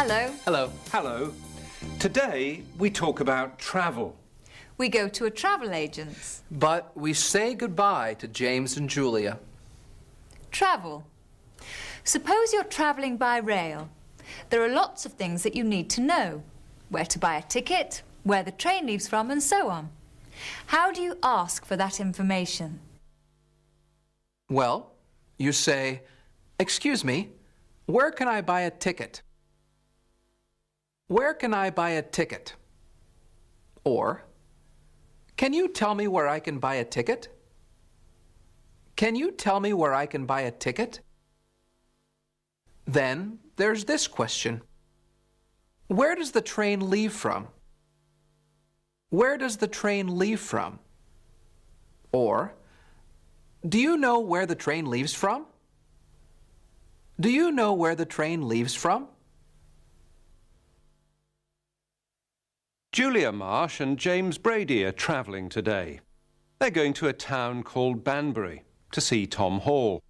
Hello. Hello. Hello. Today we talk about travel. We go to a travel agent's. But we say goodbye to James and Julia. Travel. Suppose you're travelling by rail. There are lots of things that you need to know. Where to buy a ticket, where the train leaves from, and so on. How do you ask for that information? Well, you say, "Excuse me, where can I buy a ticket?" Where can I buy a ticket? Or, can you tell me where I can buy a ticket? Can you tell me where I can buy a ticket? Then there's this question. Where does the train leave from? Where does the train leave from? Or, do you know where the train leaves from? Do you know where the train leaves from? Julia Marsh and James Brady are travelling today. They're going to a town called Banbury to see Tom Hall.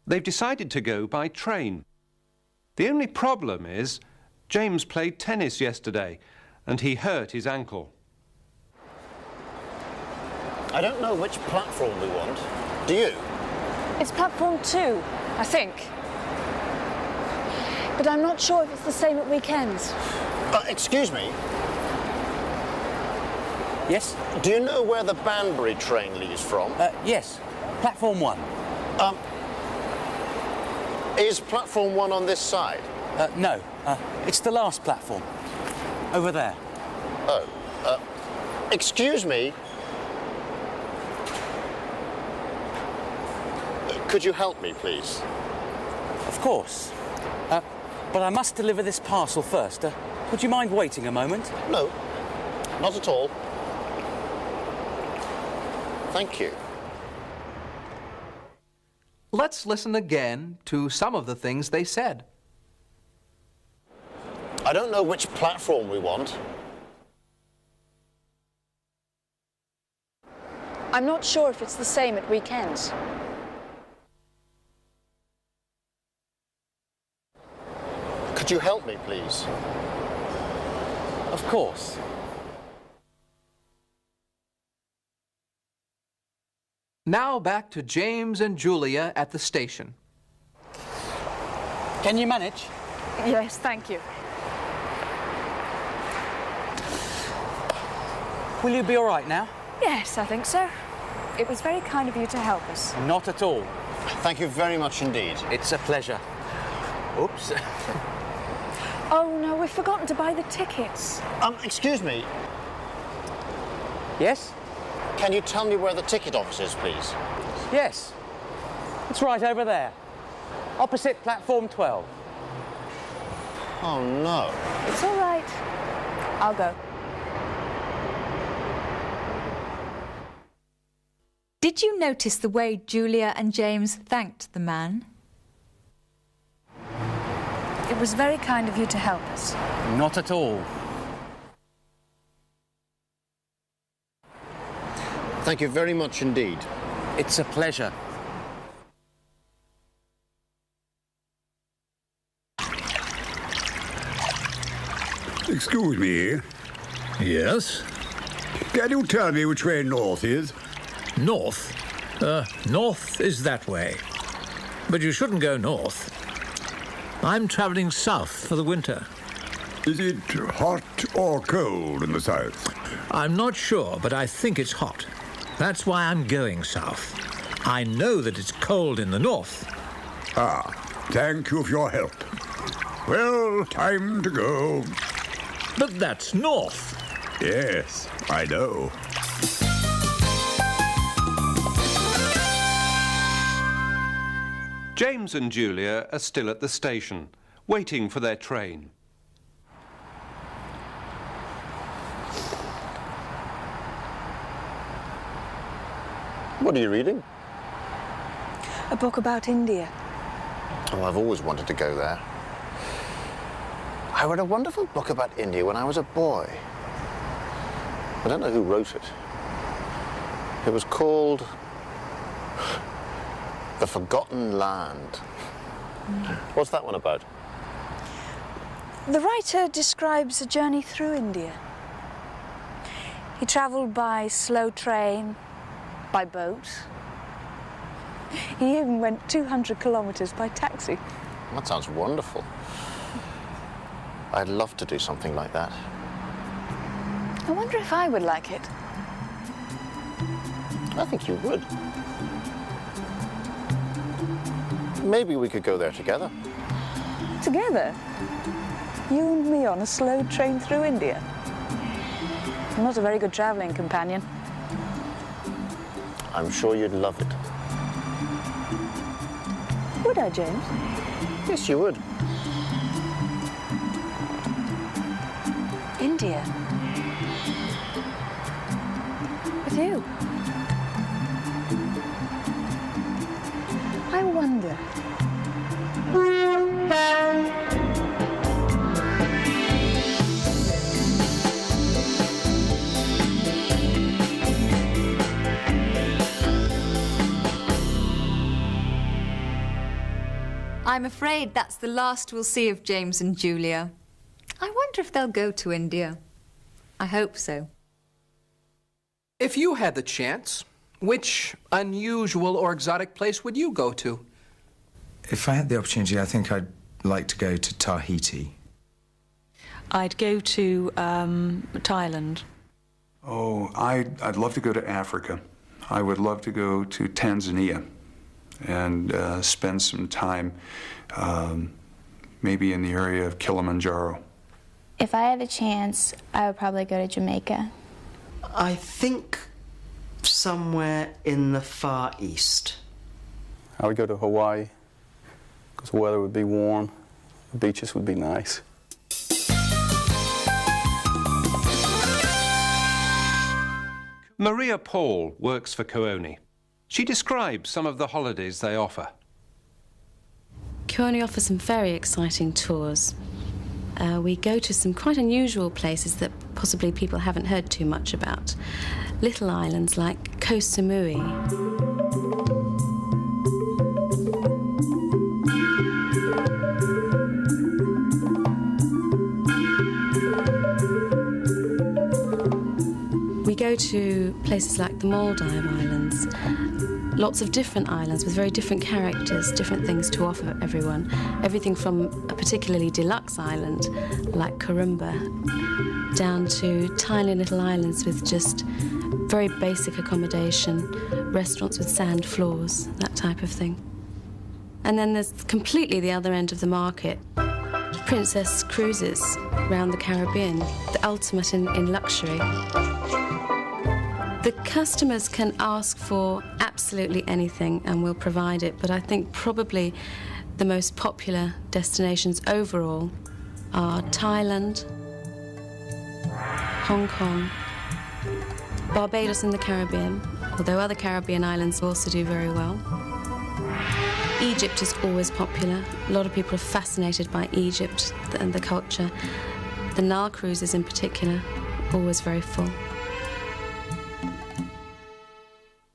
They've decided to go by train. The only problem is James played tennis yesterday and he hurt his ankle. I don't know which platform we want. Do you? It's platform 2, I think. But I'm not sure if it's the same at weekends. Excuse me. Yes? Do you know where the Banbury train leaves from? Yes. Platform 1. Is platform 1 on this side? No. It's the last platform. Over there. Oh. Excuse me. Could you help me, please? Of course. But I must deliver this parcel first. Would you mind waiting a moment? No, not at all. Thank you. Let's listen again to some of the things they said. I don't know which platform we want. I'm not sure if it's the same at weekends. Could you help me, please? Of course. Now back to James and Julia at the station. Can you manage? Yes, thank you. Will you be all right now? Yes, I think so. It was very kind of you to help us. Not at all. Thank you very much indeed. It's a pleasure. Oops. Oh, no, we've forgotten to buy the tickets. Excuse me. Yes? Can you tell me where the ticket office is, please? Yes. It's right over there. Opposite platform 12. Oh, no. It's all right. I'll go. Did you notice the way Julia and James thanked the man? It was very kind of you to help us. Not at all. Thank you very much indeed. It's a pleasure. Excuse me. Yes? Can you tell me which way north is? North? North is that way. But you shouldn't go north. I'm travelling south for the winter. Is it hot or cold in the south? I'm not sure, but I think it's hot. That's why I'm going south. I know that it's cold in the north. Ah, thank you for your help. Well, time to go. But that's north. Yes, I know. James and Julia are still at the station, waiting for their train. What are you reading? A book about India. Oh, I've always wanted to go there. I read a wonderful book about India when I was a boy. I don't know who wrote it. It was called The Forgotten Land. What's that one about? The writer describes a journey through India. He travelled by slow train, by boat. He even went 200 kilometres by taxi. That sounds wonderful. I'd love to do something like that. I wonder if I would like it. I think you would. Maybe we could go there together. Together? You and me on a slow train through India? I'm not a very good travelling companion. I'm sure you'd love it. Would I, James? Yes, you would. India? With you? I wonder. I'm afraid that's the last we'll see of James and Julia. I wonder if they'll go to India. I hope so. If you had the chance, which unusual or exotic place would you go to? If I had the opportunity, I think I'd like to go to Tahiti. I'd go to Thailand. Oh, I'd love to go to Africa. I would love to go to Tanzania and spend some time maybe in the area of Kilimanjaro. If I had a chance, I would probably go to Jamaica. I think somewhere in the Far East. I would go to Hawaii because the weather would be warm, the beaches would be nice. Maria Paul works for Kuoni. She describes some of the holidays they offer. Kuoni offers some very exciting tours. We go to some quite unusual places that possibly people haven't heard too much about. Little islands like Koh Samui. We go to places like the Maldive Islands. Lots of different islands with very different characters, different things to offer everyone. Everything from a particularly deluxe island like Karumba down to tiny little islands with just very basic accommodation, restaurants with sand floors, that type of thing. And then there's completely the other end of the market, Princess Cruises around the Caribbean, the ultimate in luxury. The customers can ask for absolutely anything and we'll provide it, but I think probably the most popular destinations overall are Thailand, Hong Kong, Barbados in the Caribbean, although other Caribbean islands also do very well. Egypt is always popular. A lot of people are fascinated by Egypt and the culture. The Nile cruises in particular, always very full.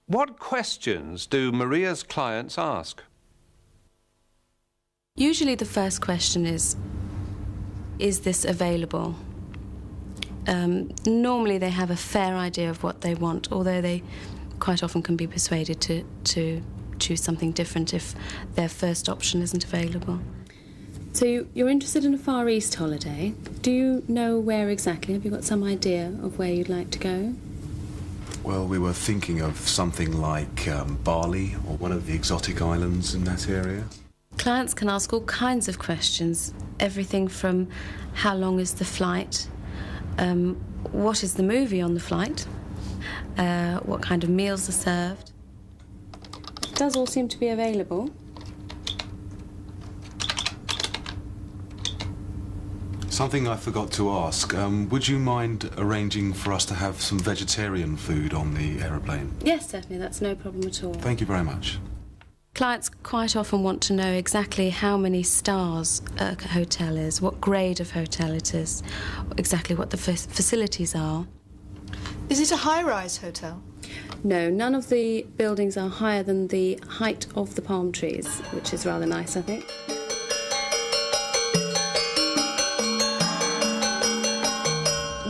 What questions do Maria's clients ask? Usually the first question is this available? Normally they have a fair idea of what they want, although they quite often can be persuaded to choose something different if their first option isn't available. So you're interested in a Far East holiday. Do you know where exactly? Have you got some idea of where you'd like to go? Well, we were thinking of something like Bali or one of the exotic islands in that area. Clients can ask all kinds of questions, everything from how long is the flight, what is the movie on the flight, what kind of meals are served. It does all seem to be available. Something I forgot to ask. Would you mind arranging for us to have some vegetarian food on the aeroplane? Yes, certainly, that's no problem at all. Thank you very much. Clients quite often want to know exactly how many stars a hotel is, what grade of hotel it is, exactly what the facilities are. Is it a high-rise hotel? No, none of the buildings are higher than the height of the palm trees, which is rather nice, I think.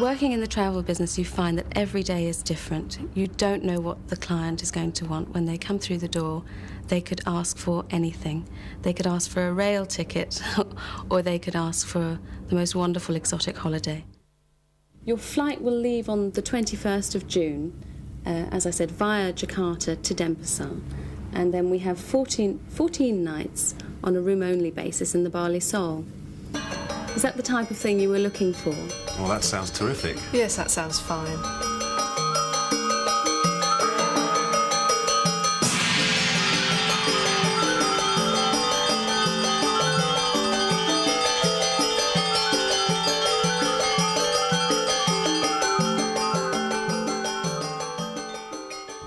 Working in the travel business, you find that every day is different. You don't know what the client is going to want. When they come through the door, they could ask for anything. They could ask for a rail ticket, or they could ask for the most wonderful exotic holiday. Your flight will leave on the 21st of June, as I said, via Jakarta to Denpasar. And then we have 14 nights on a room-only basis in the Bali Sol. Is that the type of thing you were looking for? Well, that sounds terrific. Yes, that sounds fine.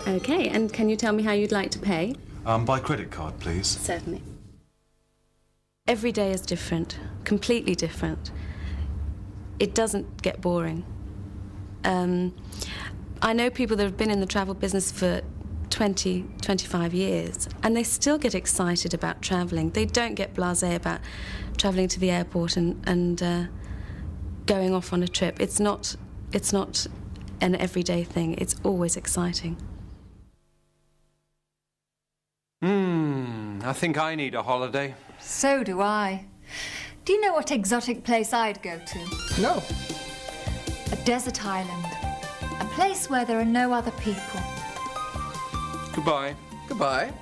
Okay, and can you tell me how you'd like to pay? By credit card, please. Certainly. Every day is different, completely different. It doesn't get boring. I know people that have been in the travel business for 20, 25 years, and they still get excited about travelling. They don't get blasé about travelling to the airport and going off on a trip. It's not an everyday thing. It's always exciting. I think I need a holiday. So do I. Do you know what exotic place I'd go to? No. A desert island. A place where there are no other people. Goodbye. Goodbye.